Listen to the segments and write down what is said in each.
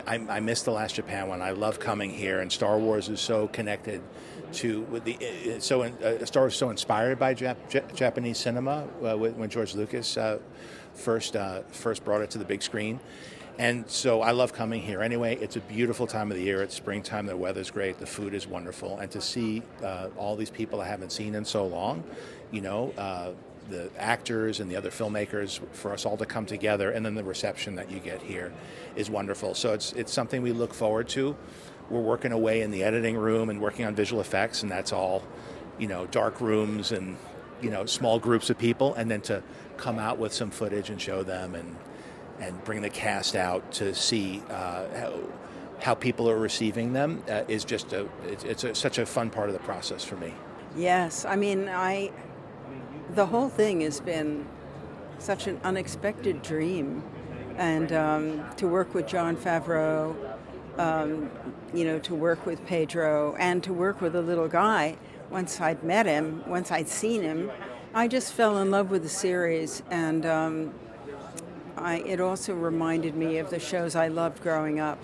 I missed the last Japan one. I love coming here, and Star Wars is so connected to with the Star Wars is so inspired by Japanese cinema when George Lucas first brought it to the big screen. And so I love coming here. Anyway, it's a beautiful time of the year. It's springtime. The weather's great. The food is wonderful. And to see all these people I haven't seen in so long, the actors and the other filmmakers, for us all to come together, and then the reception that you get here is wonderful. So it's something we look forward to. We're working away in the editing room and working on visual effects, and that's all, dark rooms and, small groups of people, and then to come out with some footage and show them and bring the cast out to see how people are receiving them is just such a fun part of the process for me. Yes, I mean, the whole thing has been such an unexpected dream, and to work with Jon Favreau, to work with Pedro, and to work with a little guy. Once I'd met him, once I'd seen him, I just fell in love with the series, and it also reminded me of the shows I loved growing up,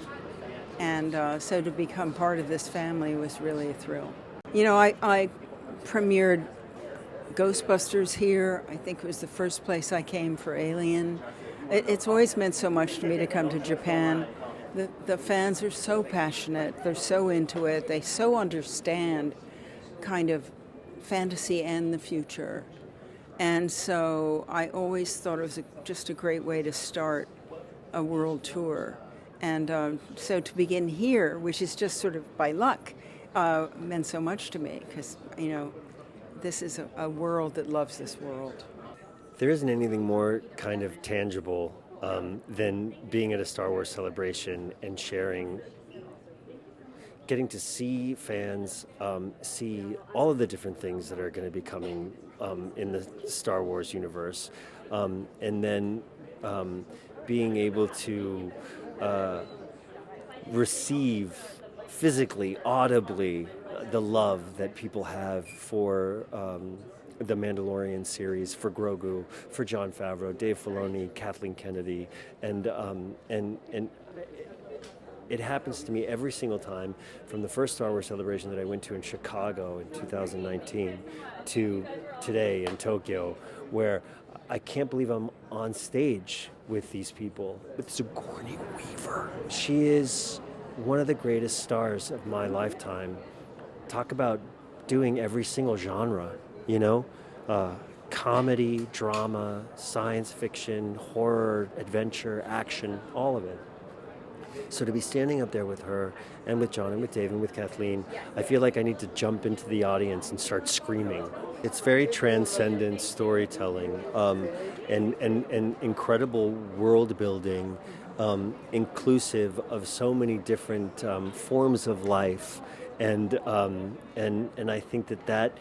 and so to become part of this family was really a thrill. I premiered Ghostbusters here. I think it was the first place I came for Alien. It's always meant so much to me to come to Japan. The fans are so passionate. They're so into it. They so understand kind of fantasy and the future. And so I always thought it was just a great way to start a world tour. And so to begin here, which is just sort of by luck, meant so much to me because, this is a world that loves this world. There isn't anything more kind of tangible than being at a Star Wars celebration and getting to see fans see all of the different things that are going to be coming in the Star Wars universe, and then being able to receive physically, audibly, the love that people have for the Mandalorian series, for Grogu, for Jon Favreau, Dave Filoni, Kathleen Kennedy, and it happens to me every single time, from the first Star Wars celebration that I went to in Chicago in 2019 to today in Tokyo, where I can't believe I'm on stage with these people, with Sigourney Weaver. She is one of the greatest stars of my lifetime. Talk about doing every single genre, comedy, drama, science fiction, horror, adventure, action, all of it. So to be standing up there with her and with John and with Dave and with Kathleen, I feel like I need to jump into the audience and start screaming. It's very transcendent storytelling and incredible world building, inclusive of so many different forms of life, and I think that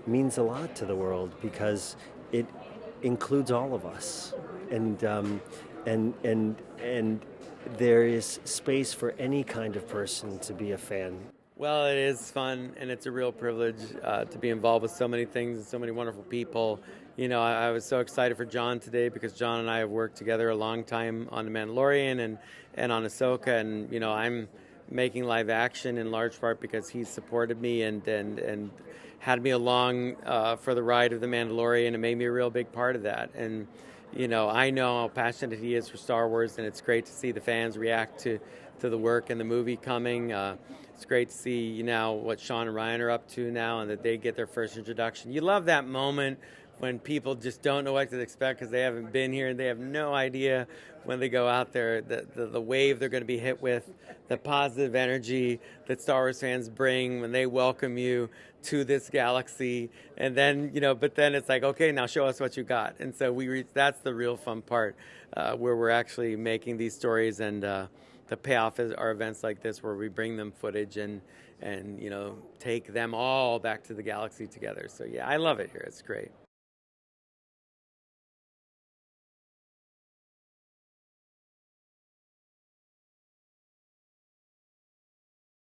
means a lot to the world because it includes all of us, and there is space for any kind of person to be a fan. Well, it is fun, and it's a real privilege to be involved with so many things and so many wonderful people. I was so excited for John today because John and I have worked together a long time on The Mandalorian and on Ahsoka, and I'm making live action in large part because he supported me and had me along for the ride of The Mandalorian and made me a real big part of that. And I know how passionate he is for Star Wars, and it's great to see the fans react to the work and the movie coming. It's great to see what Sean and Ryan are up to now, and that they get their first introduction. You love that moment when people just don't know what to expect because they haven't been here and they have no idea when they go out there the wave they're going to be hit with, the positive energy that Star Wars fans bring when they welcome you to this galaxy. And then, but then it's like, okay, now show us what you got. And so that's the real fun part, where we're actually making these stories, and the payoff are events like this where we bring them footage and take them all back to the galaxy together. So yeah, I love it here. It's great.